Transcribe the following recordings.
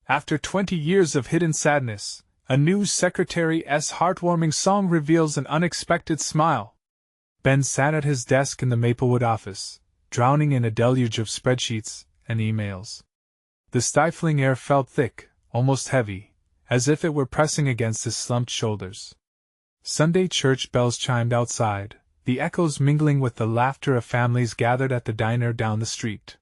After 20 years of hidden sadness, a new secretary's heartwarming song reveals an unexpected smile. Ben sat at his desk in the Maplewood office, drowning in a deluge of spreadsheets and emails. The stifling air felt thick, almost heavy, as if it were pressing against his slumped shoulders. Sunday church bells chimed outside, the echoes mingling with the laughter of families gathered at the diner down the street.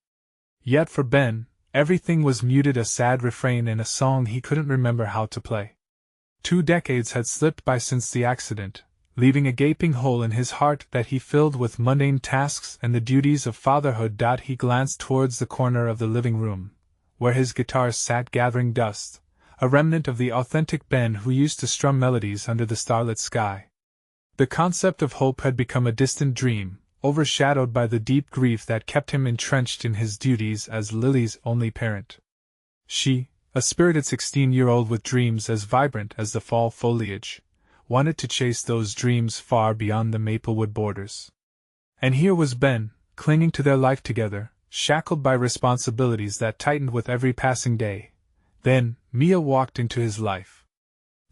Yet for Ben, everything was muted, a sad refrain in a song he couldn't remember how to play. 2 decades had slipped by since the accident, leaving a gaping hole in his heart that he filled with mundane tasks and the duties of fatherhood. He glanced towards the corner of the living room, where his guitar sat gathering dust, a remnant of the authentic Ben who used to strum melodies under the starlit sky. The concept of hope had become a distant dream, overshadowed by the deep grief that kept him entrenched in his duties as Lily's only parent. She, a spirited 16-year-old with dreams as vibrant as the fall foliage, wanted to chase those dreams far beyond the Maplewood borders. And here was Ben, clinging to their life together, shackled by responsibilities that tightened with every passing day. Then, Mia walked into his life.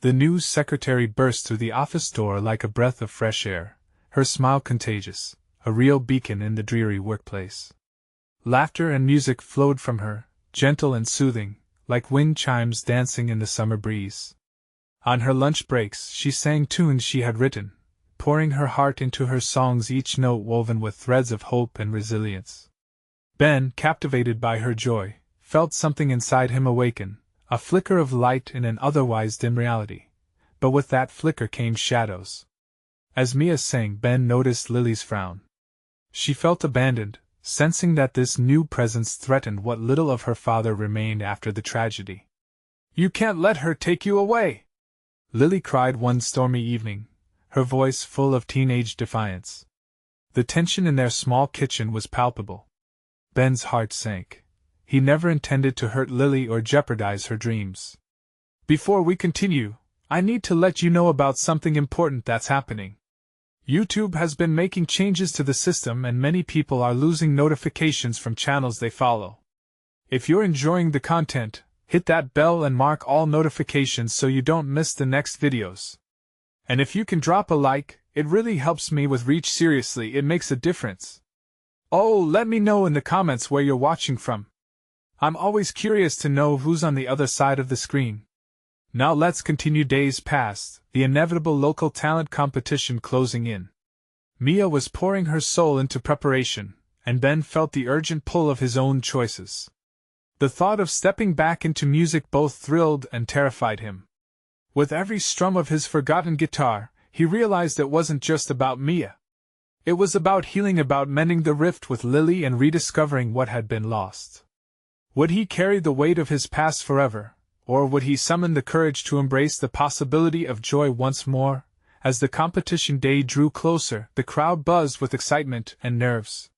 The new secretary burst through the office door like a breath of fresh air, her smile contagious, a real beacon in the dreary workplace. Laughter and music flowed from her, gentle and soothing, like wind chimes dancing in the summer breeze. On her lunch breaks, she sang tunes she had written, pouring her heart into her songs, each note woven with threads of hope and resilience. Ben, captivated by her joy, felt something inside him awaken, a flicker of light in an otherwise dim reality. But with that flicker came shadows. As Mia sang, Ben noticed Lily's frown. She felt abandoned, sensing that this new presence threatened what little of her father remained after the tragedy. "You can't let her take you away!" Lily cried one stormy evening, her voice full of teenage defiance. The tension in their small kitchen was palpable. Ben's heart sank. He never intended to hurt Lily or jeopardize her dreams. "Before we continue, I need to let you know about something important that's happening. YouTube has been making changes to the system and many people are losing notifications from channels they follow. If you're enjoying the content, hit that bell and mark all notifications so you don't miss the next videos. And if you can drop a like, it really helps me with reach. Seriously, it makes a difference. Oh, let me know in the comments where you're watching from. I'm always curious to know who's on the other side of the screen. Now let's continue. Days passed, the inevitable local talent competition closing in. Mia was pouring her soul into preparation, and Ben felt the urgent pull of his own choices. The thought of stepping back into music both thrilled and terrified him. With every strum of his forgotten guitar, he realized it wasn't just about Mia. It was about healing, about mending the rift with Lily and rediscovering what had been lost. Would he carry the weight of his past forever, or would he summon the courage to embrace the possibility of joy once more? As the competition day drew closer, the crowd buzzed with excitement and nerves.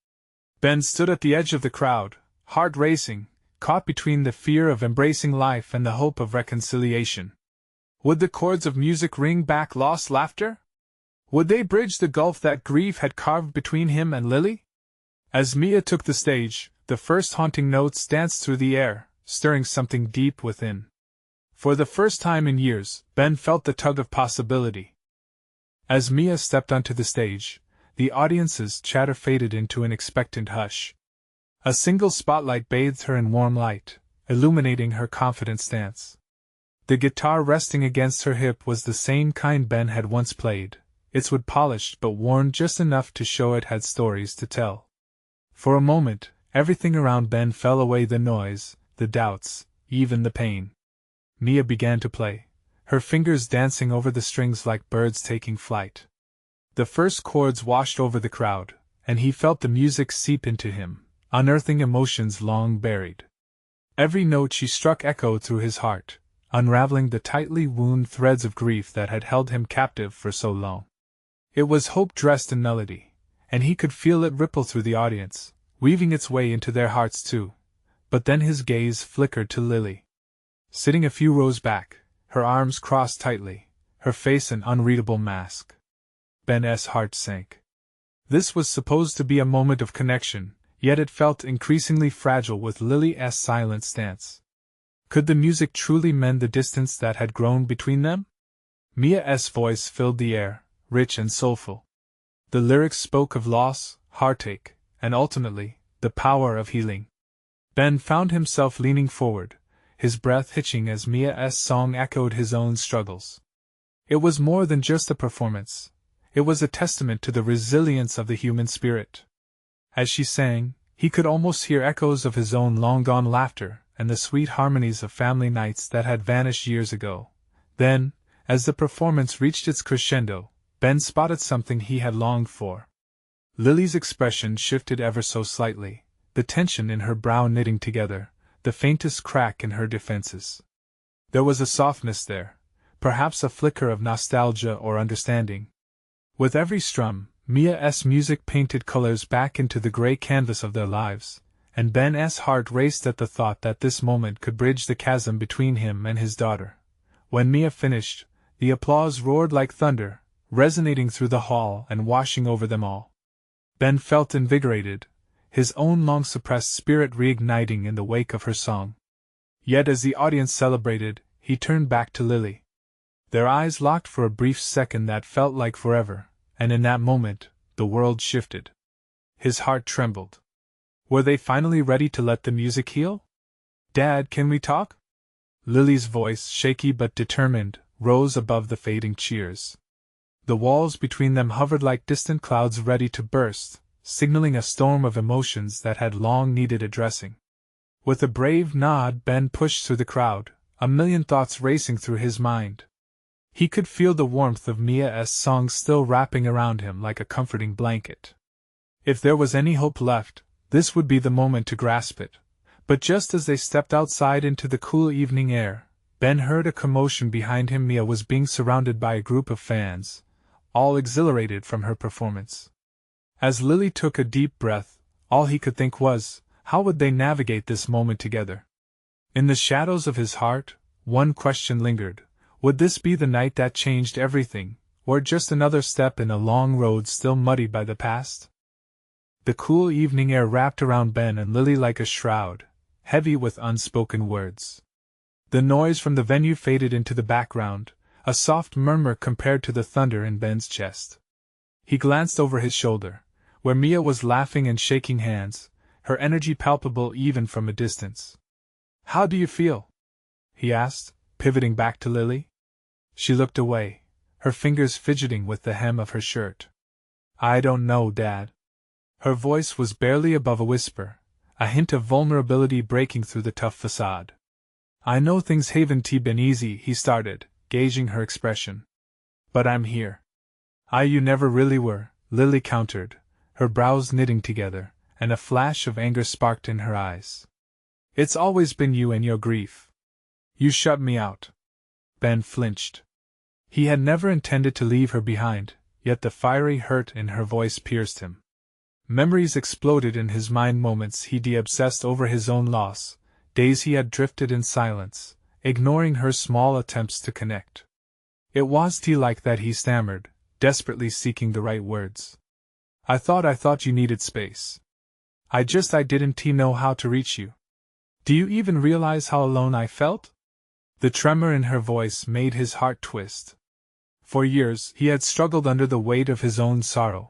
Ben stood at the edge of the crowd, heart racing, caught between the fear of embracing life and the hope of reconciliation. Would the chords of music ring back lost laughter? Would they bridge the gulf that grief had carved between him and Lily? As Mia took the stage, the first haunting notes danced through the air, stirring something deep within. For the first time in years, Ben felt the tug of possibility. As Mia stepped onto the stage, the audience's chatter faded into an expectant hush. A single spotlight bathed her in warm light, illuminating her confident stance. The guitar resting against her hip was the same kind Ben had once played, its wood polished but worn just enough to show it had stories to tell. For a moment, everything around Ben fell away, the noise, the doubts, even the pain. Mia began to play, her fingers dancing over the strings like birds taking flight. The first chords washed over the crowd, and he felt the music seep into him, unearthing emotions long buried. Every note she struck echoed through his heart, unraveling the tightly wound threads of grief that had held him captive for so long. It was hope dressed in melody, and he could feel it ripple through the audience, weaving its way into their hearts too. But then his gaze flickered to Lily. Sitting a few rows back, her arms crossed tightly, her face an unreadable mask. Ben's heart sank. This was supposed to be a moment of connection, yet it felt increasingly fragile with Lily's silent stance. Could the music truly mend the distance that had grown between them? Mia's voice filled the air, rich and soulful. The lyrics spoke of loss, heartache, and ultimately, the power of healing. Ben found himself leaning forward, his breath hitching as Mia's song echoed his own struggles. It was more than just a performance. It was a testament to the resilience of the human spirit. As she sang, he could almost hear echoes of his own long-gone laughter and the sweet harmonies of family nights that had vanished years ago. Then, as the performance reached its crescendo, Ben spotted something he had longed for. Lily's expression shifted ever so slightly, the tension in her brow knitting together, the faintest crack in her defenses. There was a softness there, perhaps a flicker of nostalgia or understanding. With every strum, Mia's music painted colors back into the gray canvas of their lives, and Ben's heart raced at the thought that this moment could bridge the chasm between him and his daughter. When Mia finished, the applause roared like thunder, resonating through the hall and washing over them all. Ben felt invigorated, his own long-suppressed spirit reigniting in the wake of her song. Yet as the audience celebrated, he turned back to Lily. Their eyes locked for a brief second that felt like forever, and in that moment, the world shifted. His heart trembled. Were they finally ready to let the music heal? "Dad, can we talk?" Lily's voice, shaky but determined, rose above the fading cheers. The walls between them hovered like distant clouds ready to burst, signaling a storm of emotions that had long needed addressing. With a brave nod, Ben pushed through the crowd, a million thoughts racing through his mind. He could feel the warmth of Mia's song still wrapping around him like a comforting blanket. If there was any hope left, this would be the moment to grasp it. But just as they stepped outside into the cool evening air, Ben heard a commotion behind him. Mia was being surrounded by a group of fans, all exhilarated from her performance. As Lily took a deep breath, all he could think was, how would they navigate this moment together? In the shadows of his heart, one question lingered. Would this be the night that changed everything, or just another step in a long road still muddied by the past? The cool evening air wrapped around Ben and Lily like a shroud, heavy with unspoken words. The noise from the venue faded into the background, a soft murmur compared to the thunder in Ben's chest. He glanced over his shoulder, where Mia was laughing and shaking hands, her energy palpable even from a distance. "How do you feel?" he asked, pivoting back to Lily. She looked away, her fingers fidgeting with the hem of her shirt. "I don't know, Dad." Her voice was barely above a whisper, a hint of vulnerability breaking through the tough facade. "I know things haven't been easy," he started, gauging her expression. "But I'm here." "You never really were," Lily countered, her brows knitting together, and a flash of anger sparked in her eyes. "It's always been you and your grief. You shut me out." Ben flinched. He had never intended to leave her behind, yet the fiery hurt in her voice pierced him. Memories exploded in his mind, moments he de-obsessed over his own loss, days he had drifted in silence, ignoring her small attempts to connect. It was like that, he stammered, desperately seeking the right words. I thought you needed space. I didn't know how to reach you. Do you even realize how alone I felt?" The tremor in her voice made his heart twist. For years he had struggled under the weight of his own sorrow,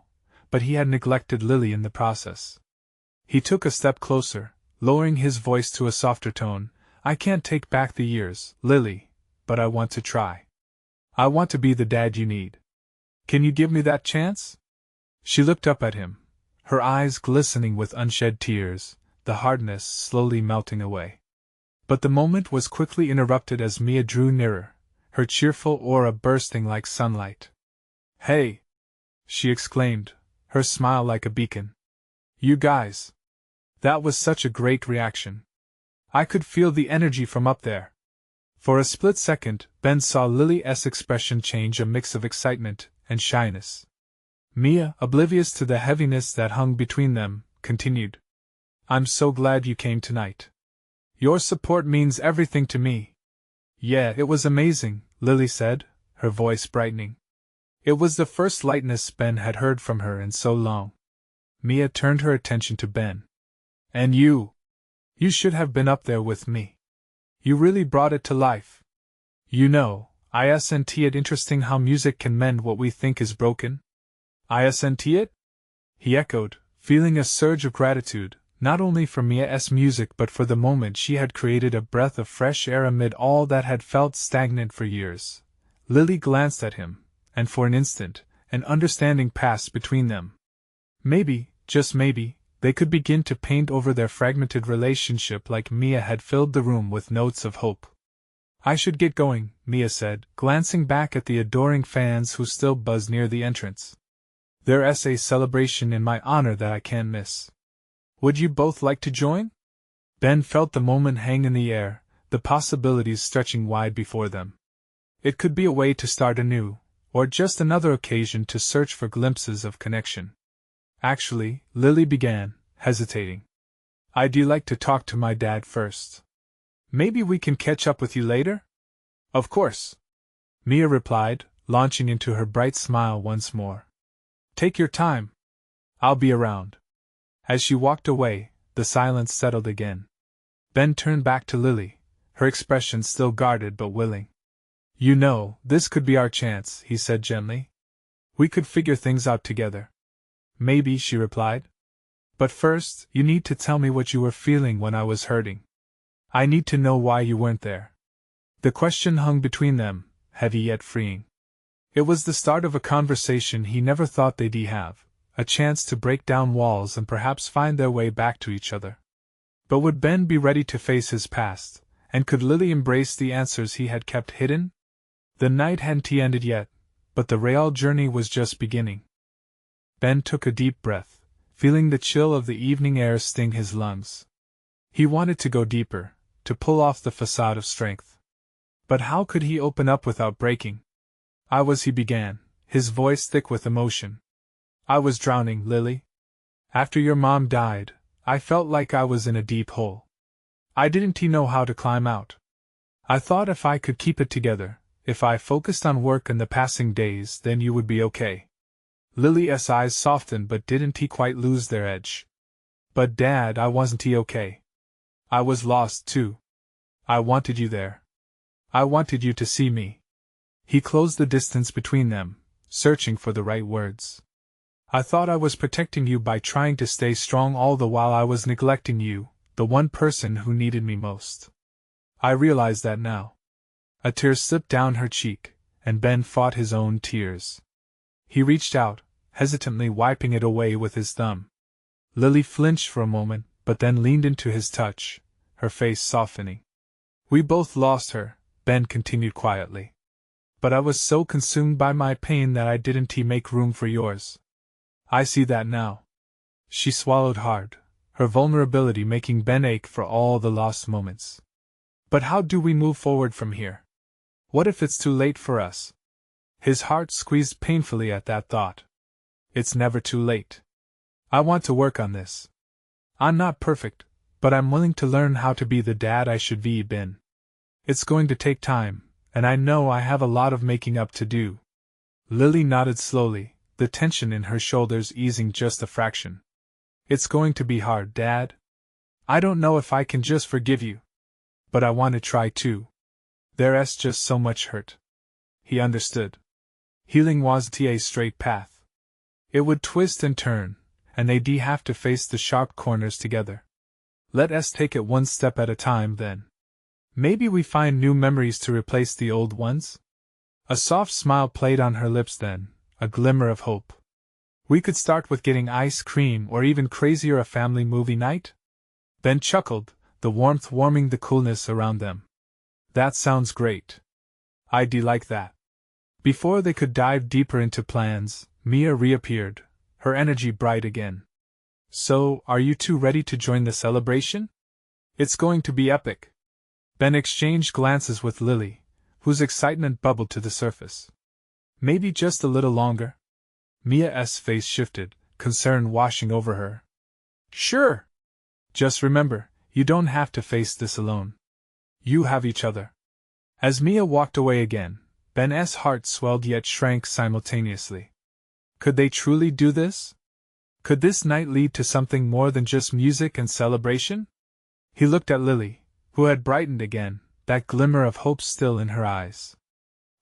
but he had neglected Lily in the process. He took a step closer, lowering his voice to a softer tone. "I can't take back the years, Lily, but I want to try. I want to be the dad you need. Can you give me that chance?" She looked up at him, her eyes glistening with unshed tears, the hardness slowly melting away. But the moment was quickly interrupted as Mia drew nearer, her cheerful aura bursting like sunlight. "Hey!" she exclaimed, her smile like a beacon. "You guys! That was such a great reaction. I could feel the energy from up there." For a split second, Ben saw Lily's expression change, a mix of excitement and shyness. Mia, oblivious to the heaviness that hung between them, continued. "I'm so glad you came tonight. Your support means everything to me." "Yeah, it was amazing," Lily said, her voice brightening. It was the first lightness Ben had heard from her in so long. Mia turned her attention to Ben. "And you? You should have been up there with me. You really brought it to life. You know, isn't it interesting how music can mend what we think is broken? Isn't it? He echoed, feeling a surge of gratitude, not only for Mia's music but for the moment she had created a breath of fresh air amid all that had felt stagnant for years. Lily glanced at him, and for an instant, an understanding passed between them. Maybe, just maybe, they could begin to paint over their fragmented relationship like Mia had filled the room with notes of hope. I should get going, Mia said, glancing back at the adoring fans who still buzzed near the entrance. There's a celebration in my honor that I can't miss. Would you both like to join? Ben felt the moment hang in the air, the possibilities stretching wide before them. It could be a way to start anew, or just another occasion to search for glimpses of connection. Actually, Lily began, hesitating. I'd like to talk to my dad first. Maybe we can catch up with you later? Of course. Mia replied, launching into her bright smile once more. Take your time. I'll be around. As she walked away, the silence settled again. Ben turned back to Lily, her expression still guarded but willing. You know, this could be our chance, he said gently. We could figure things out together. Maybe, she replied. But first, you need to tell me what you were feeling when I was hurting. I need to know why you weren't there. The question hung between them, heavy yet freeing. It was the start of a conversation he never thought they'd have, a chance to break down walls and perhaps find their way back to each other. But would Ben be ready to face his past, and could Lily embrace the answers he had kept hidden? The night hadn't ended yet, but the real journey was just beginning. Ben took a deep breath, feeling the chill of the evening air sting his lungs. He wanted to go deeper, to pull off the facade of strength. But how could he open up without breaking? He began, his voice thick with emotion. I was drowning, Lily. After your mom died, I felt like I was in a deep hole. I didn't know how to climb out. I thought if I could keep it together, if I focused on work and the passing days, then you would be okay. Lily's eyes softened but didn't quite lose their edge. But Dad, I wasn't okay. I was lost too. I wanted you there. I wanted you to see me. He closed the distance between them, searching for the right words. I thought I was protecting you by trying to stay strong all the while I was neglecting you, the one person who needed me most. I realize that now. A tear slipped down her cheek, and Ben fought his own tears. He reached out, hesitantly wiping it away with his thumb. Lily flinched for a moment, but then leaned into his touch, her face softening. We both lost her, Ben continued quietly. But I was so consumed by my pain that I didn't make room for yours. I see that now. She swallowed hard, her vulnerability making Ben ache for all the lost moments. But how do we move forward from here? What if it's too late for us? His heart squeezed painfully at that thought. It's never too late. I want to work on this. I'm not perfect, but I'm willing to learn how to be the dad I should be been. It's going to take time, and I know I have a lot of making up to do. Lily nodded slowly, the tension in her shoulders easing just a fraction. It's going to be hard, Dad. I don't know if I can just forgive you. But I want to try too. There's just so much hurt. He understood. Healing wasn't a straight path. It would twist and turn, and they'd have to face the sharp corners together. Let us take it one step at a time then. Maybe we find new memories to replace the old ones? A soft smile played on her lips then, a glimmer of hope. We could start with getting ice cream or even crazier a family movie night? Ben chuckled, the warmth warming the coolness around them. That sounds great. I'd like that. Before they could dive deeper into plans, Mia reappeared, her energy bright again. So, are you two ready to join the celebration? It's going to be epic. Ben exchanged glances with Lily, whose excitement bubbled to the surface. Maybe just a little longer? Mia's face shifted, concern washing over her. Sure. Just remember, you don't have to face this alone. You have each other. As Mia walked away again, Ben's heart swelled yet shrank simultaneously. Could they truly do this? Could this night lead to something more than just music and celebration? He looked at Lily, who had brightened again, that glimmer of hope still in her eyes.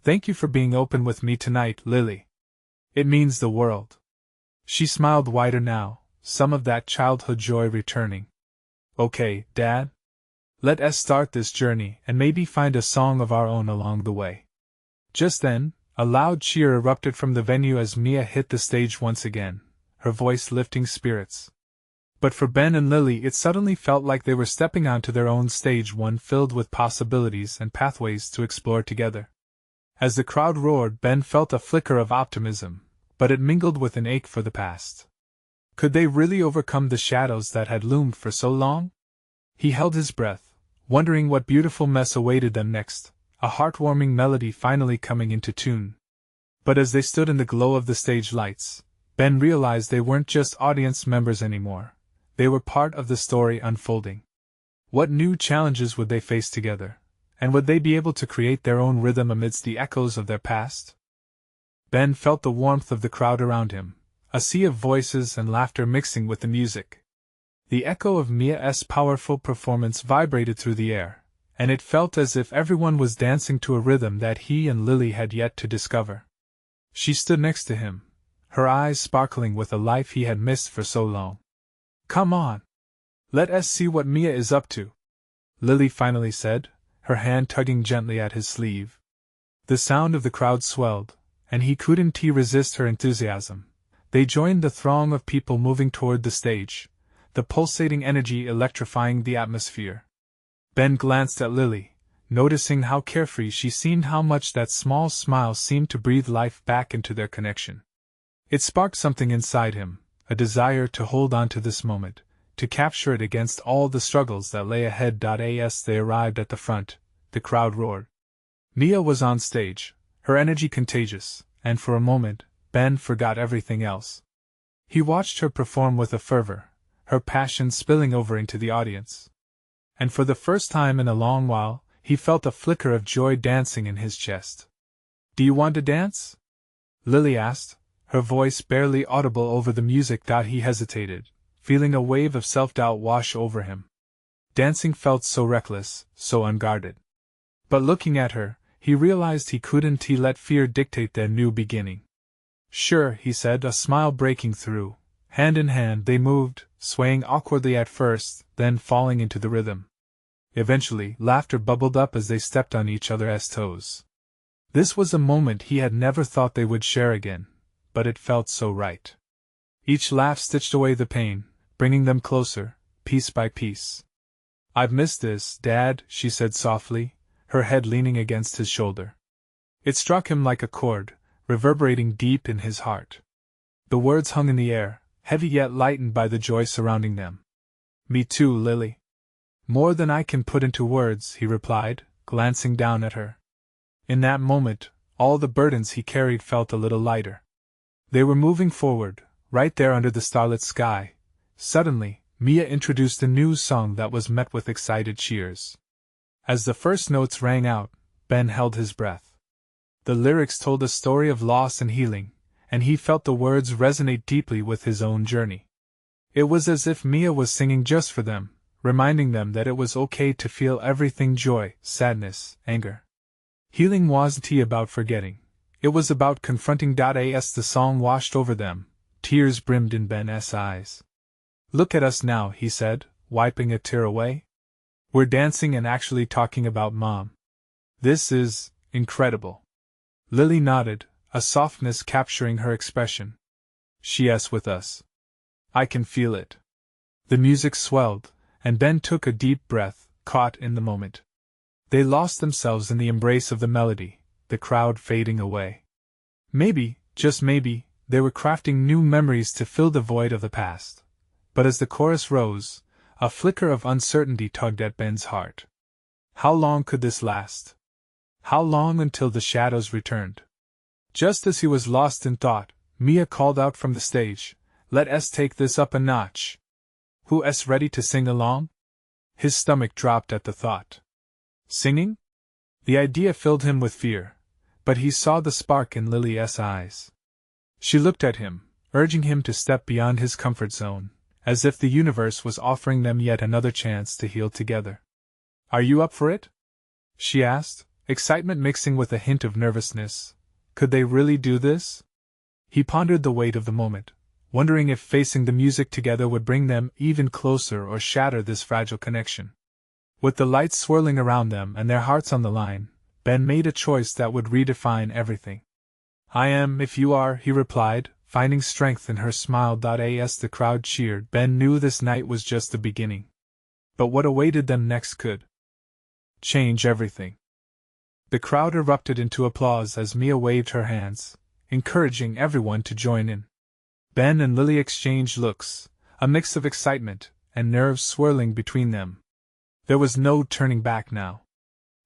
"Thank you for being open with me tonight, Lily. It means the world." She smiled wider now, some of that childhood joy returning. "Okay, Dad? Let us start this journey and maybe find a song of our own along the way." Just then, a loud cheer erupted from the venue as Mia hit the stage once again, her voice lifting spirits. But for Ben and Lily, it suddenly felt like they were stepping onto their own stage, one filled with possibilities and pathways to explore together. As the crowd roared, Ben felt a flicker of optimism, but it mingled with an ache for the past. Could they really overcome the shadows that had loomed for so long? He held his breath, wondering what beautiful mess awaited them next, a heartwarming melody finally coming into tune. But as they stood in the glow of the stage lights, Ben realized they weren't just audience members anymore. They were part of the story unfolding. What new challenges would they face together, and would they be able to create their own rhythm amidst the echoes of their past? Ben felt the warmth of the crowd around him, a sea of voices and laughter mixing with the music. The echo of Mia's powerful performance vibrated through the air, and it felt as if everyone was dancing to a rhythm that he and Lily had yet to discover. She stood next to him, her eyes sparkling with a life he had missed for so long. "Come on. Let us see what Mia is up to," Lily finally said, her hand tugging gently at his sleeve. The sound of the crowd swelled, and he couldn't resist her enthusiasm. They joined the throng of people moving toward the stage, the pulsating energy electrifying the atmosphere. Ben glanced at Lily, noticing how carefree she seemed, how much that small smile seemed to breathe life back into their connection. It sparked something inside him, a desire to hold on to this moment, to capture it against all the struggles that lay ahead. As they arrived at the front, the crowd roared. Mia was on stage, her energy contagious, and for a moment, Ben forgot everything else. He watched her perform with a fervor, her passion spilling over into the audience. And for the first time in a long while, he felt a flicker of joy dancing in his chest. "Do you want to dance?" Lily asked, her voice barely audible over the music. He hesitated, feeling a wave of self-doubt wash over him. Dancing felt so reckless, so unguarded. But looking at her, he realized he couldn't let fear dictate their new beginning. "Sure," he said, a smile breaking through. Hand in hand they moved, swaying awkwardly at first, then falling into the rhythm. Eventually, laughter bubbled up as they stepped on each other's toes. This was a moment he had never thought they would share again, but it felt so right. Each laugh stitched away the pain, bringing them closer, piece by piece. "I've missed this, Dad," she said softly, her head leaning against his shoulder. It struck him like a chord, reverberating deep in his heart. The words hung in the air, heavy yet lightened by the joy surrounding them. "Me too, Lily. More than I can put into words," he replied, glancing down at her. In that moment, all the burdens he carried felt a little lighter. They were moving forward, right there under the starlit sky. Suddenly, Mia introduced a new song that was met with excited cheers. As the first notes rang out, Ben held his breath. The lyrics told a story of loss and healing, and he felt the words resonate deeply with his own journey. It was as if Mia was singing just for them, reminding them that it was okay to feel everything: joy, sadness, anger. Healing wasn't about forgetting. It was about confronting. As the song washed over them, tears brimmed in Ben's eyes. "Look at us now," he said, wiping a tear away. "We're dancing and actually talking about Mom. This is incredible." Lily nodded, a softness capturing her expression. "She's with us. I can feel it." The music swelled, and Ben took a deep breath, caught in the moment. They lost themselves in the embrace of the melody, the crowd fading away. Maybe, just maybe, they were crafting new memories to fill the void of the past. But as the chorus rose, a flicker of uncertainty tugged at Ben's heart. How long could this last? How long until the shadows returned? Just as he was lost in thought, Mia called out from the stage, "Let us take this up a notch. Who's ready to sing along?" His stomach dropped at the thought. Singing? The idea filled him with fear, but he saw the spark in Lily's eyes. She looked at him, urging him to step beyond his comfort zone, as if the universe was offering them yet another chance to heal together. "Are you up for it?" she asked, excitement mixing with a hint of nervousness. Could they really do this? He pondered the weight of the moment, wondering if facing the music together would bring them even closer or shatter this fragile connection. With the lights swirling around them and their hearts on the line, Ben made a choice that would redefine everything. I am if you are, he replied, finding strength in her smile. As the crowd cheered, Ben knew this night was just the beginning. But what awaited them next could change everything. The crowd erupted into applause as Mia waved her hands, encouraging everyone to join in. Ben and Lily exchanged looks, a mix of excitement and nerves swirling between them. There was no turning back now.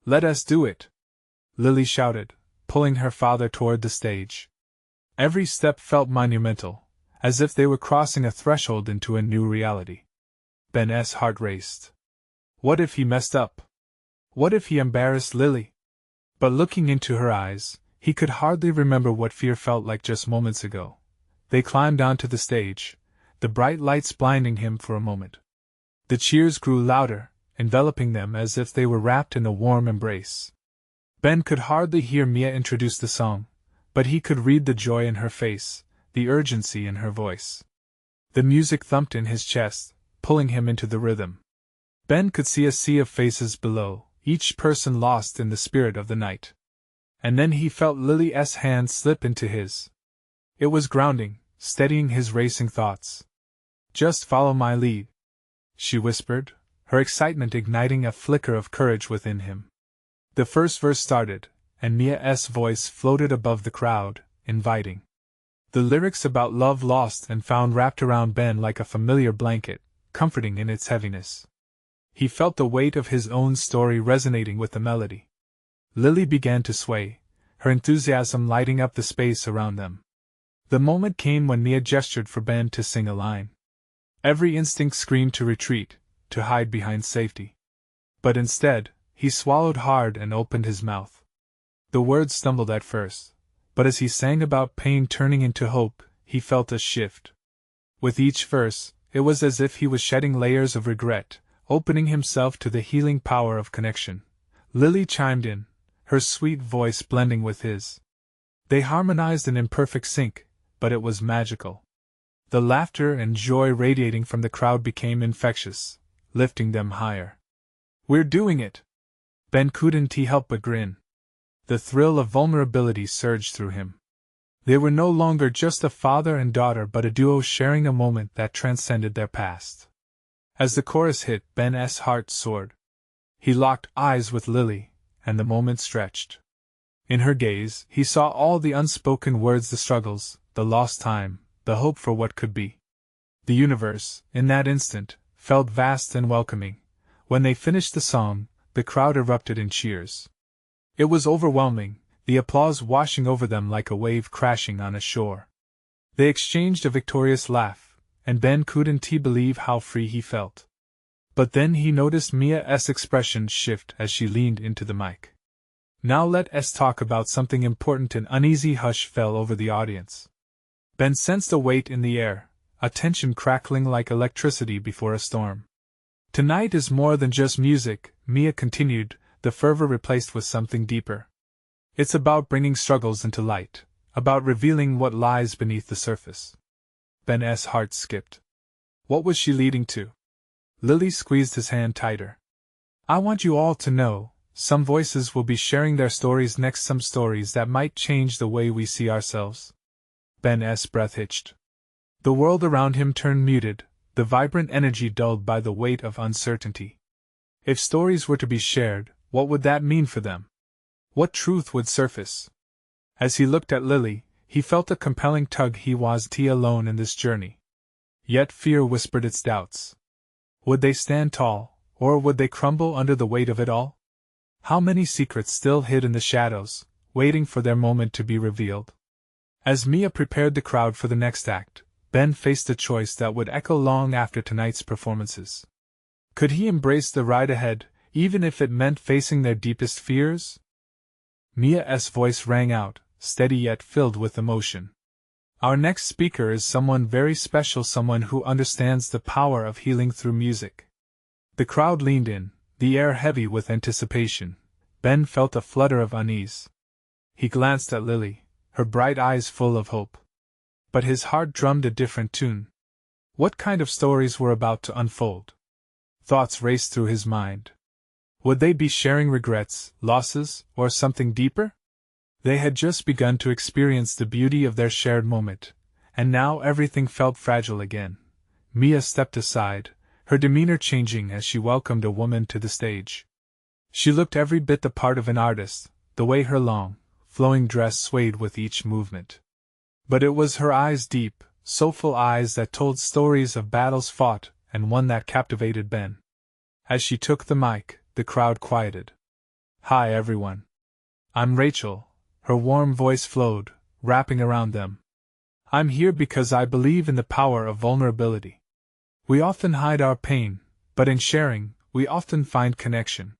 Let us do it! Lily shouted, pulling her father toward the stage. Every step felt monumental, as if they were crossing a threshold into a new reality. Ben's heart raced. What if he messed up? What if he embarrassed Lily? But looking into her eyes, he could hardly remember what fear felt like just moments ago. They climbed onto the stage, the bright lights blinding him for a moment. The cheers grew louder, enveloping them as if they were wrapped in a warm embrace. Ben could hardly hear Mia introduce the song, but he could read the joy in her face, the urgency in her voice. The music thumped in his chest, pulling him into the rhythm. Ben could see a sea of faces below, each person lost in the spirit of the night. And then he felt Lily's hand slip into his. It was grounding, steadying his racing thoughts. Just follow my lead, she whispered, her excitement igniting a flicker of courage within him. The first verse started, and Mia's voice floated above the crowd, inviting. The lyrics about love lost and found wrapped around Ben like a familiar blanket, comforting in its heaviness. He felt the weight of his own story resonating with the melody. Lily began to sway, her enthusiasm lighting up the space around them. The moment came when Mia gestured for Ben to sing a line. Every instinct screamed to retreat, to hide behind safety. But instead, he swallowed hard and opened his mouth. The words stumbled at first, but as he sang about pain turning into hope, he felt a shift. With each verse, it was as if he was shedding layers of regret, opening himself to the healing power of connection. Lily chimed in, her sweet voice blending with his. They harmonized in imperfect sync, but it was magical. The laughter and joy radiating from the crowd became infectious, lifting them higher. We're doing it! Ben couldn't help but grin. The thrill of vulnerability surged through him. They were no longer just a father and daughter but a duo sharing a moment that transcended their past. As the chorus hit, Ben's heart soared. He locked eyes with Lily, and the moment stretched. In her gaze, he saw all the unspoken words, the struggles, the lost time, the hope for what could be. The universe, in that instant, felt vast and welcoming. When they finished the song, the crowd erupted in cheers. It was overwhelming, the applause washing over them like a wave crashing on a shore. They exchanged a victorious laugh, and Ben couldn't believe how free he felt. But then he noticed Mia's expression shift as she leaned into the mic. Now let us talk about something important. An uneasy hush fell over the audience. Ben sensed a weight in the air, a tension crackling like electricity before a storm. Tonight is more than just music, Mia continued, the fervor replaced with something deeper. It's about bringing struggles into light, about revealing what lies beneath the surface. Ben's heart skipped. What was she leading to? Lily squeezed his hand tighter. I want you all to know, some voices will be sharing their stories next, some stories that might change the way we see ourselves. Ben's breath hitched. The world around him turned muted, the vibrant energy dulled by the weight of uncertainty. If stories were to be shared, what would that mean for them? What truth would surface? As he looked at Lily, he felt a compelling tug. He wasn't alone in this journey. Yet fear whispered its doubts. Would they stand tall, or would they crumble under the weight of it all? How many secrets still hid in the shadows, waiting for their moment to be revealed? As Mia prepared the crowd for the next act, Ben faced a choice that would echo long after tonight's performances. Could he embrace the ride ahead, even if it meant facing their deepest fears? Mia's voice rang out, steady yet filled with emotion. Our next speaker is someone very special, someone who understands the power of healing through music. The crowd leaned in, the air heavy with anticipation. Ben felt a flutter of unease. He glanced at Lily, her bright eyes full of hope. But his heart drummed a different tune. What kind of stories were about to unfold? Thoughts raced through his mind. Would they be sharing regrets, losses, or something deeper? They had just begun to experience the beauty of their shared moment, and now everything felt fragile again. Mia stepped aside, her demeanor changing as she welcomed a woman to the stage. She looked every bit the part of an artist, the way her long, flowing dress swayed with each movement. But it was her eyes, deep, soulful eyes that told stories of battles fought, and one that captivated Ben. As she took the mic, the crowd quieted. "Hi everyone. I'm Rachel," her warm voice flowed, wrapping around them. "I'm here because I believe in the power of vulnerability. We often hide our pain, but in sharing, we often find connection."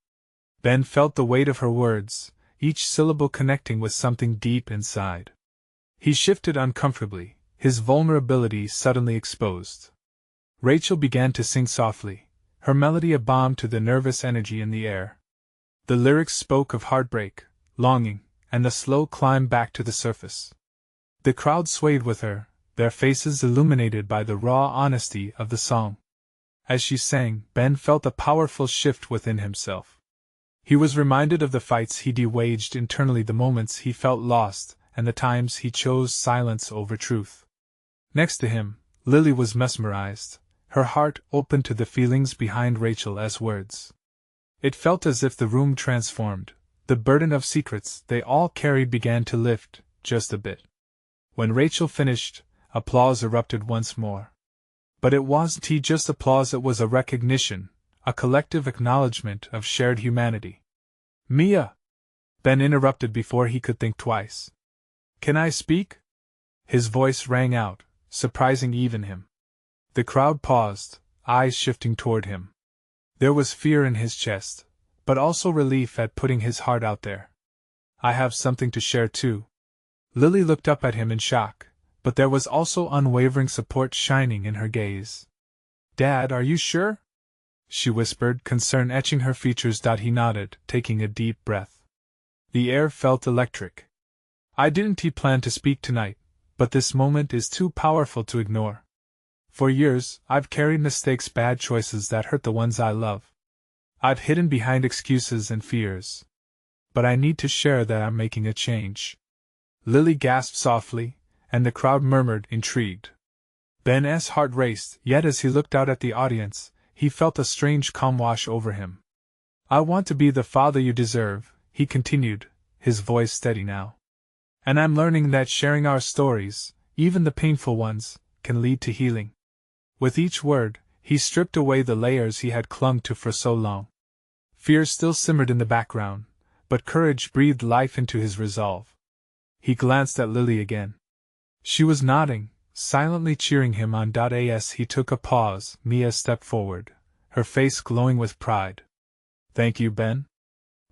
Ben felt the weight of her words, each syllable connecting with something deep inside. He shifted uncomfortably, his vulnerability suddenly exposed. Rachel began to sing softly, her melody a balm to the nervous energy in the air. The lyrics spoke of heartbreak, longing, and the slow climb back to the surface. The crowd swayed with her, their faces illuminated by the raw honesty of the song. As she sang, Ben felt a powerful shift within himself. He was reminded of the fights he'd waged internally, the moments he felt lost, and the times he chose silence over truth. Next to him, Lily was mesmerized, her heart open to the feelings behind Rachel's words. It felt as if the room transformed, the burden of secrets they all carried began to lift, just a bit. When Rachel finished, applause erupted once more. But it wasn't just applause, it was a recognition, a collective acknowledgement of shared humanity. "Mia!" Ben interrupted before he could think twice. "Can I speak?" His voice rang out, surprising even him. The crowd paused, eyes shifting toward him. There was fear in his chest, but also relief at putting his heart out there. "I have something to share too." Lily looked up at him in shock, but there was also unwavering support shining in her gaze. "Dad, are you sure?" she whispered, concern etching her features. He nodded, taking a deep breath. The air felt electric. "I didn't plan to speak tonight, but this moment is too powerful to ignore. For years, I've carried mistakes, bad choices that hurt the ones I love. I've hidden behind excuses and fears. But I need to share that I'm making a change." Lily gasped softly, and the crowd murmured, intrigued. Ben's heart raced, yet as he looked out at the audience, he felt a strange calm wash over him. "I want to be the father you deserve," he continued, his voice steady now. "And I'm learning that sharing our stories, even the painful ones, can lead to healing." With each word, he stripped away the layers he had clung to for so long. Fear still simmered in the background, but courage breathed life into his resolve. He glanced at Lily again. She was nodding, silently cheering him on. As he took a pause, Mia stepped forward, her face glowing with pride. "Thank you, Ben.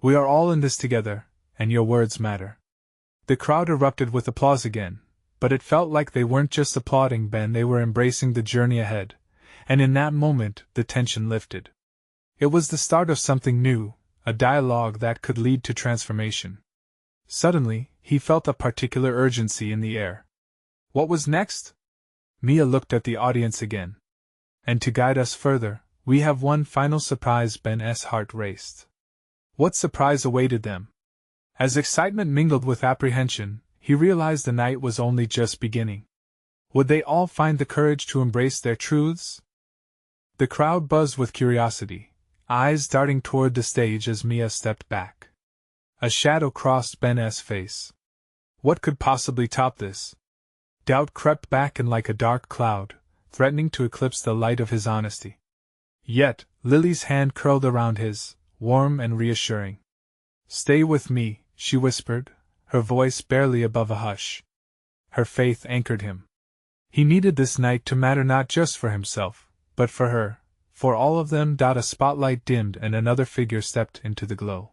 We are all in this together, and your words matter." The crowd erupted with applause again, but it felt like they weren't just applauding Ben, they were embracing the journey ahead, and in that moment the tension lifted. It was the start of something new, a dialogue that could lead to transformation. Suddenly, he felt a particular urgency in the air. What was next? Mia looked at the audience again. "And to guide us further, we have one final surprise." Ben's heart raced. What surprise awaited them? As excitement mingled with apprehension, he realized the night was only just beginning. Would they all find the courage to embrace their truths? The crowd buzzed with curiosity, eyes darting toward the stage as Mia stepped back. A shadow crossed Ben's face. What could possibly top this? Doubt crept back in like a dark cloud, threatening to eclipse the light of his honesty. Yet, Lily's hand curled around his, warm and reassuring. "Stay with me," she whispered, her voice barely above a hush. Her faith anchored him. He needed this night to matter not just for himself, but for her, for all of them. A spotlight dimmed and another figure stepped into the glow.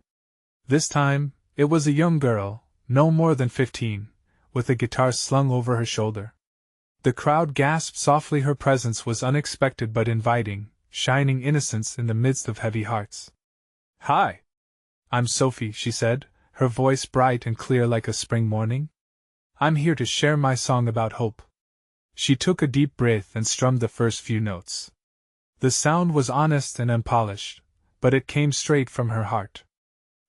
This time, it was a young girl, no more than 15, with a guitar slung over her shoulder. The crowd gasped softly. Her presence was unexpected but inviting, shining innocence in the midst of heavy hearts. "Hi! "I'm Sophie," she said, her voice bright and clear like a spring morning. "I'm here to share my song about hope." She took a deep breath and strummed the first few notes. The sound was honest and unpolished, but it came straight from her heart.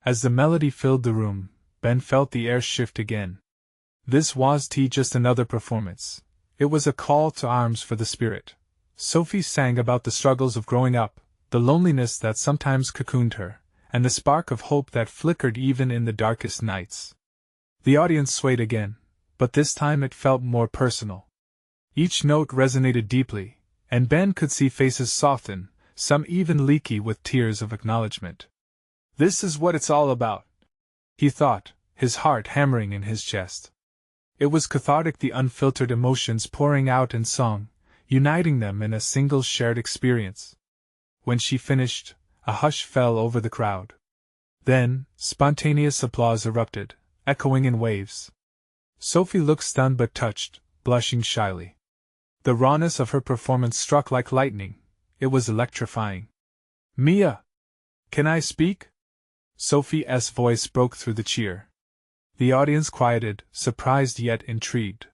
As the melody filled the room, Ben felt the air shift again. This wasn't just another performance. It was a call to arms for the spirit. Sophie sang about the struggles of growing up, the loneliness that sometimes cocooned her, and the spark of hope that flickered even in the darkest nights. The audience swayed again, but this time it felt more personal. Each note resonated deeply, and Ben could see faces soften, some even leaky with tears of acknowledgement. "This is what it's all about," he thought, his heart hammering in his chest. It was cathartic, the unfiltered emotions pouring out in song, uniting them in a single shared experience. When she finished, a hush fell over the crowd. Then, spontaneous applause erupted, echoing in waves. Sophie looked stunned but touched, blushing shyly. The rawness of her performance struck like lightning. It was electrifying. "Mia! Can I speak?" Sophie's voice broke through the cheer. The audience quieted, surprised yet intrigued.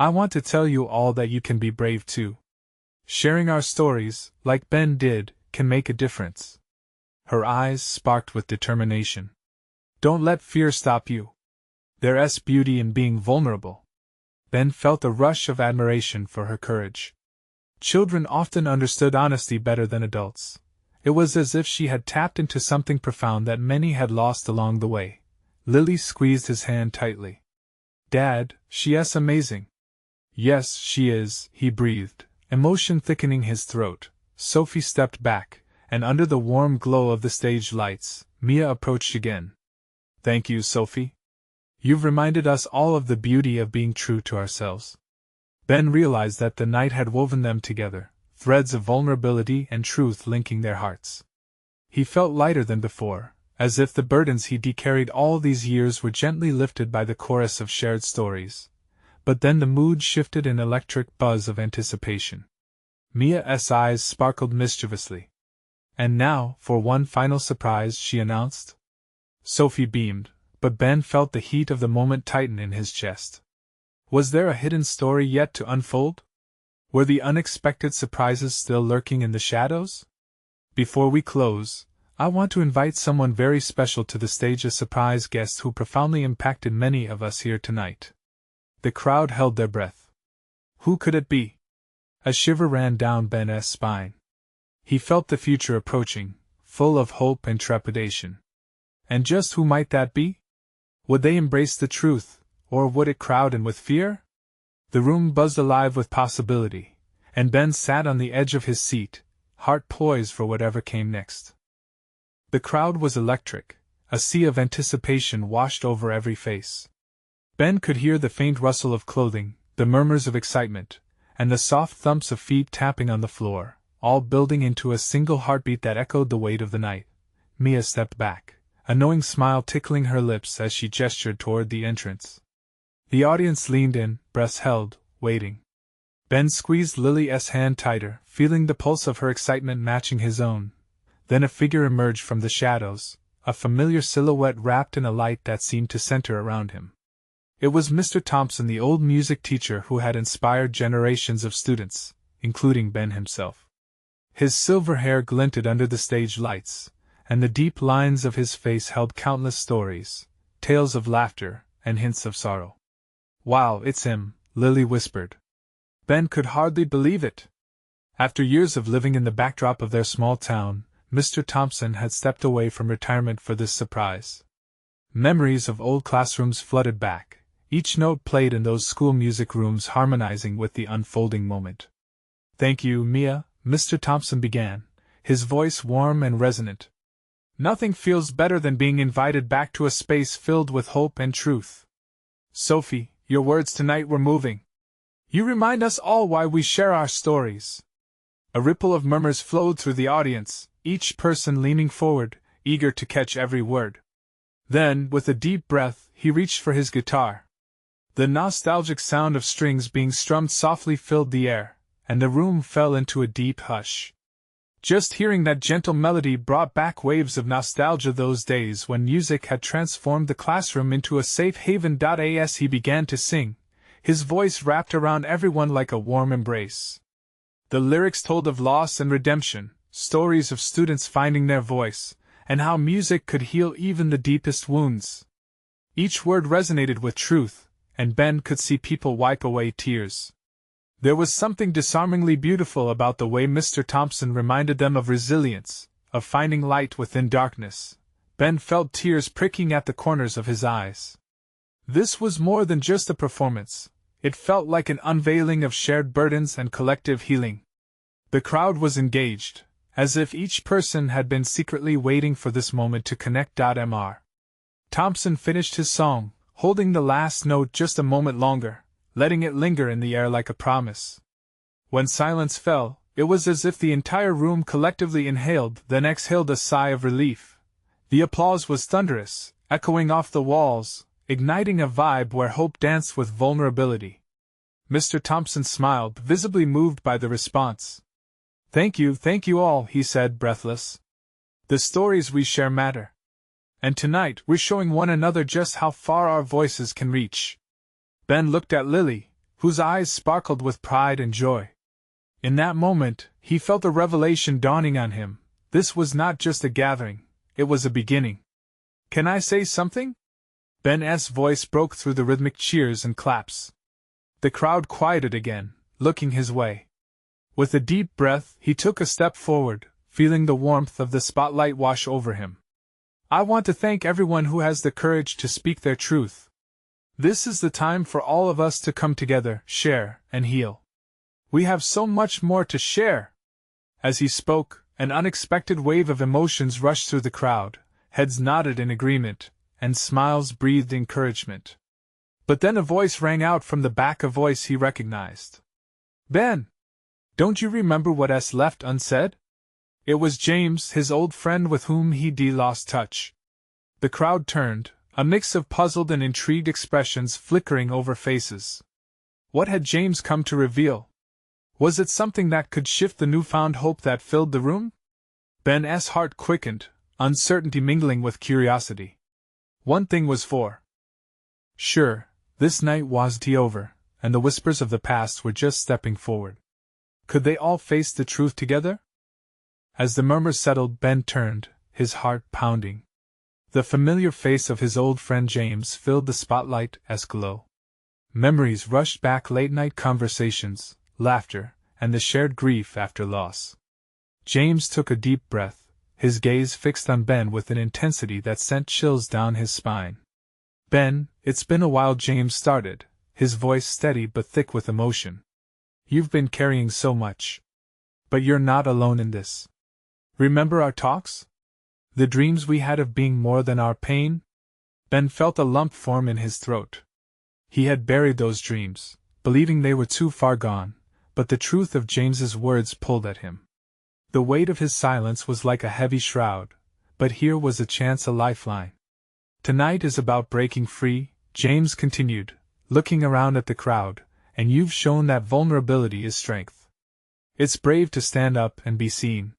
"I want to tell you all that you can be brave too. Sharing our stories, like Ben did, can make a difference." Her eyes sparkled with determination. "Don't let fear stop you. There's beauty in being vulnerable." Ben felt a rush of admiration for her courage. Children often understood honesty better than adults. It was as if she had tapped into something profound that many had lost along the way. Lily squeezed his hand tightly. "Dad, she's amazing." "Yes, she is," he breathed, emotion thickening his throat. Sophie stepped back, and under the warm glow of the stage lights, Mia approached again. "Thank you, Sophie. You've reminded us all of the beauty of being true to ourselves." Ben realized that the night had woven them together, threads of vulnerability and truth linking their hearts. He felt lighter than before, as if the burdens he'd carried all these years were gently lifted by the chorus of shared stories. But then the mood shifted in electric buzz of anticipation. Mia's eyes sparkled mischievously. "And now, for one final surprise," she announced. Sophie beamed, but Ben felt the heat of the moment tighten in his chest. Was there a hidden story yet to unfold? Were the unexpected surprises still lurking in the shadows? Before we close, I want to invite someone very special to the stage, a surprise guest who profoundly impacted many of us here tonight. The crowd held their breath. Who could it be? A shiver ran down Ben's spine. He felt the future approaching, full of hope and trepidation. And just who might that be? Would they embrace the truth, or would it crowd in with fear? The room buzzed alive with possibility, and Ben sat on the edge of his seat, heart poised for whatever came next. The crowd was electric, a sea of anticipation washed over every face. Ben could hear the faint rustle of clothing, the murmurs of excitement, and the soft thumps of feet tapping on the floor, all building into a single heartbeat that echoed the weight of the night. Mia stepped back, a knowing smile tickling her lips as she gestured toward the entrance. The audience leaned in, breaths held, waiting. Ben squeezed Lily's hand tighter, feeling the pulse of her excitement matching his own. Then a figure emerged from the shadows, a familiar silhouette wrapped in a light that seemed to center around him. It was Mr. Thompson, the old music teacher who had inspired generations of students, including Ben himself. His silver hair glinted under the stage lights, and the deep lines of his face held countless stories, tales of laughter, and hints of sorrow. "Wow, it's him," Lily whispered. Ben could hardly believe it. After years of living in the backdrop of their small town, Mr. Thompson had stepped away from retirement for this surprise. Memories of old classrooms flooded back, each note played in those school music rooms harmonizing with the unfolding moment. "Thank you, Mia," Mr. Thompson began, his voice warm and resonant. "Nothing feels better than being invited back to a space filled with hope and truth. Sophie, your words tonight were moving. You remind us all why we share our stories." A ripple of murmurs flowed through the audience, each person leaning forward, eager to catch every word. Then, with a deep breath, he reached for his guitar. The nostalgic sound of strings being strummed softly filled the air, and the room fell into a deep hush. Just hearing that gentle melody brought back waves of nostalgia, those days when music had transformed the classroom into a safe haven. As he began to sing, his voice wrapped around everyone like a warm embrace. The lyrics told of loss and redemption, stories of students finding their voice, and how music could heal even the deepest wounds. Each word resonated with truth, and Ben could see people wipe away tears. There was something disarmingly beautiful about the way Mr. Thompson reminded them of resilience, of finding light within darkness. Ben felt tears pricking at the corners of his eyes. This was more than just a performance. It felt like an unveiling of shared burdens and collective healing. The crowd was engaged, as if each person had been secretly waiting for this moment to connect. Mr. Thompson finished his song, holding the last note just a moment longer, letting it linger in the air like a promise. When silence fell, it was as if the entire room collectively inhaled, then exhaled a sigh of relief. The applause was thunderous, echoing off the walls, igniting a vibe where hope danced with vulnerability. Mr. Thompson smiled, visibly moved by the response. Thank you all," he said, breathless. "The stories we share matter. And tonight we're showing one another just how far our voices can reach." Ben looked at Lily, whose eyes sparkled with pride and joy. In that moment, he felt a revelation dawning on him. This was not just a gathering, it was a beginning. "Can I say something?" Ben's voice broke through the rhythmic cheers and claps. The crowd quieted again, looking his way. With a deep breath, he took a step forward, feeling the warmth of the spotlight wash over him. "I want to thank everyone who has the courage to speak their truth. This is the time for all of us to come together, share, and heal. We have so much more to share." As he spoke, an unexpected wave of emotions rushed through the crowd, heads nodded in agreement, and smiles breathed encouragement. But then a voice rang out from the back, a voice he recognized. "Ben! Don't you remember what's left unsaid?" It was James, his old friend with whom he'd lost touch. The crowd turned, a mix of puzzled and intrigued expressions flickering over faces. What had James come to reveal? Was it something that could shift the newfound hope that filled the room? Ben's heart quickened, uncertainty mingling with curiosity. One thing was for sure, this night wasn't over, and the whispers of the past were just stepping forward. Could they all face the truth together? As the murmurs settled, Ben turned, his heart pounding. The familiar face of his old friend James filled the spotlight as glow. Memories rushed back, late-night conversations, laughter, and the shared grief after loss. James took a deep breath, his gaze fixed on Ben with an intensity that sent chills down his spine. "Ben, it's been a while," James started, his voice steady but thick with emotion. "You've been carrying so much. But you're not alone in this. Remember our talks? The dreams we had of being more than our pain?" Ben felt a lump form in his throat. He had buried those dreams, believing they were too far gone, but the truth of James's words pulled at him. The weight of his silence was like a heavy shroud, but here was a chance, a lifeline. "Tonight is about breaking free," James continued, looking around at the crowd, "and you've shown that vulnerability is strength. It's brave to stand up and be seen."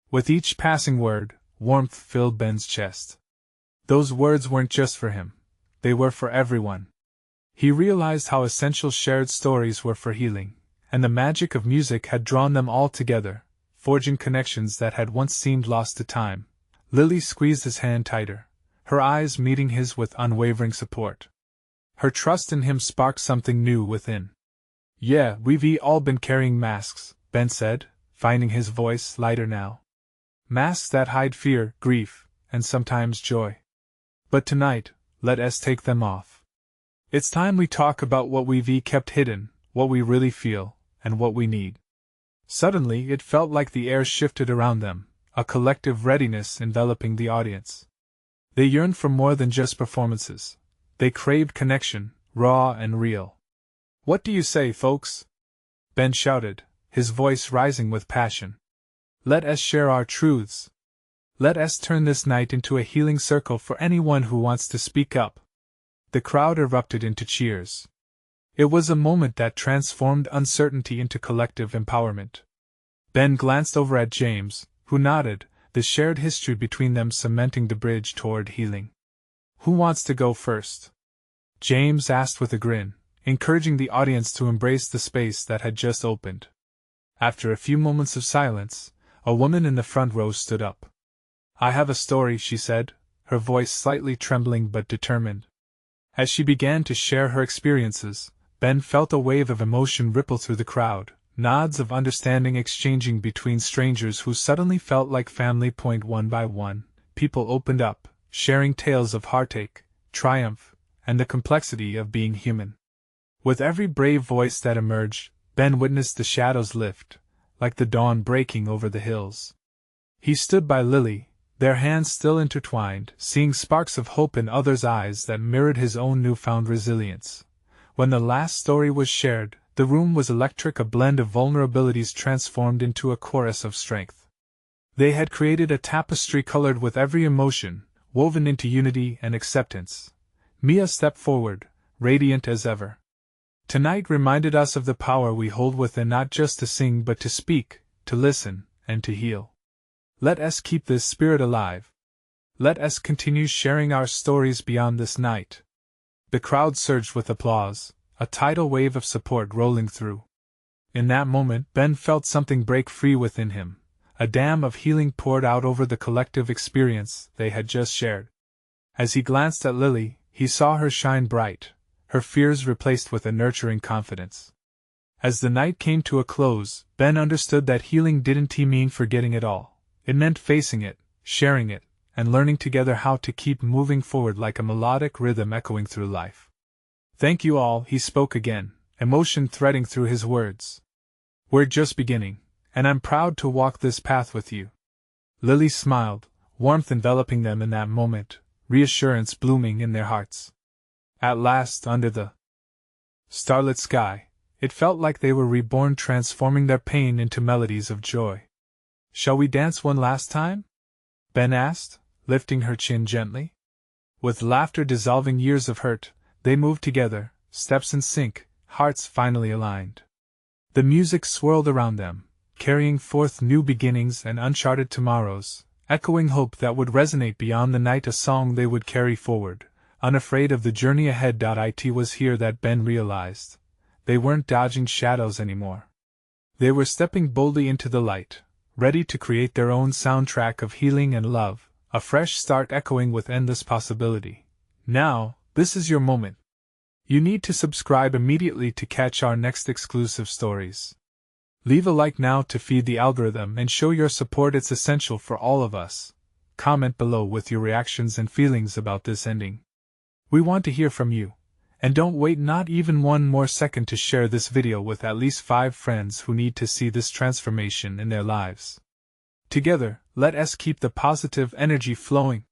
With each passing word, warmth filled Ben's chest. Those words weren't just for him, they were for everyone. He realized how essential shared stories were for healing, and the magic of music had drawn them all together, forging connections that had once seemed lost to time. Lily squeezed his hand tighter, her eyes meeting his with unwavering support. Her trust in him sparked something new within. "Yeah, we've all been carrying masks," Ben said, finding his voice lighter now. "Masks that hide fear, grief, and sometimes joy. But tonight, let us take them off. It's time we talk about what we've kept hidden, what we really feel, and what we need." Suddenly it felt like the air shifted around them, a collective readiness enveloping the audience. They yearned for more than just performances. They craved connection, raw and real. "What do you say, folks?" Ben shouted, his voice rising with passion. "Let us share our truths. Let us turn this night into a healing circle for anyone who wants to speak up." The crowd erupted into cheers. It was a moment that transformed uncertainty into collective empowerment. Ben glanced over at James, who nodded, the shared history between them cementing the bridge toward healing. "Who wants to go first?" James asked with a grin, encouraging the audience to embrace the space that had just opened. After a few moments of silence, a woman in the front row stood up. "I have a story," she said, her voice slightly trembling but determined. As she began to share her experiences, Ben felt a wave of emotion ripple through the crowd, nods of understanding exchanging between strangers who suddenly felt like family. One by one, people opened up, sharing tales of heartache, triumph, and the complexity of being human. With every brave voice that emerged, Ben witnessed the shadows lift, like the dawn breaking over the hills. He stood by Lily, their hands still intertwined, seeing sparks of hope in others' eyes that mirrored his own newfound resilience. When the last story was shared, the room was electric, a blend of vulnerabilities transformed into a chorus of strength. They had created a tapestry colored with every emotion, woven into unity and acceptance. Mia stepped forward, radiant as ever. "Tonight reminded us of the power we hold within, not just to sing but to speak, to listen, and to heal. Let us keep this spirit alive. Let us continue sharing our stories beyond this night." The crowd surged with applause, a tidal wave of support rolling through. In that moment, Ben felt something break free within him. A dam of healing poured out over the collective experience they had just shared. As he glanced at Lily, he saw her shine bright, her fears replaced with a nurturing confidence. As the night came to a close, Ben understood that healing didn't mean forgetting it all. It meant facing it, sharing it, and learning together how to keep moving forward like a melodic rhythm echoing through life. "Thank you all," he spoke again, emotion threading through his words. "We're just beginning, and I'm proud to walk this path with you." Lily smiled, warmth enveloping them in that moment, reassurance blooming in their hearts. At last, under the starlit sky, it felt like they were reborn, transforming their pain into melodies of joy. "Shall we dance one last time?" Ben asked, lifting her chin gently. With laughter dissolving years of hurt, they moved together, steps in sync, hearts finally aligned. The music swirled around them, carrying forth new beginnings and uncharted tomorrows, echoing hope that would resonate beyond the night, a song they would carry forward, unafraid of the journey ahead. It was here that Ben realized they weren't dodging shadows anymore. They were stepping boldly into the light, ready to create their own soundtrack of healing and love, a fresh start echoing with endless possibility. Now, this is your moment. You need to subscribe immediately to catch our next exclusive stories. Leave a like now to feed the algorithm and show your support. It's essential for all of us. Comment below with your reactions and feelings about this ending. We want to hear from you. And don't wait not even one more second to share this video with at least 5 friends who need to see this transformation in their lives. Together, let us keep the positive energy flowing.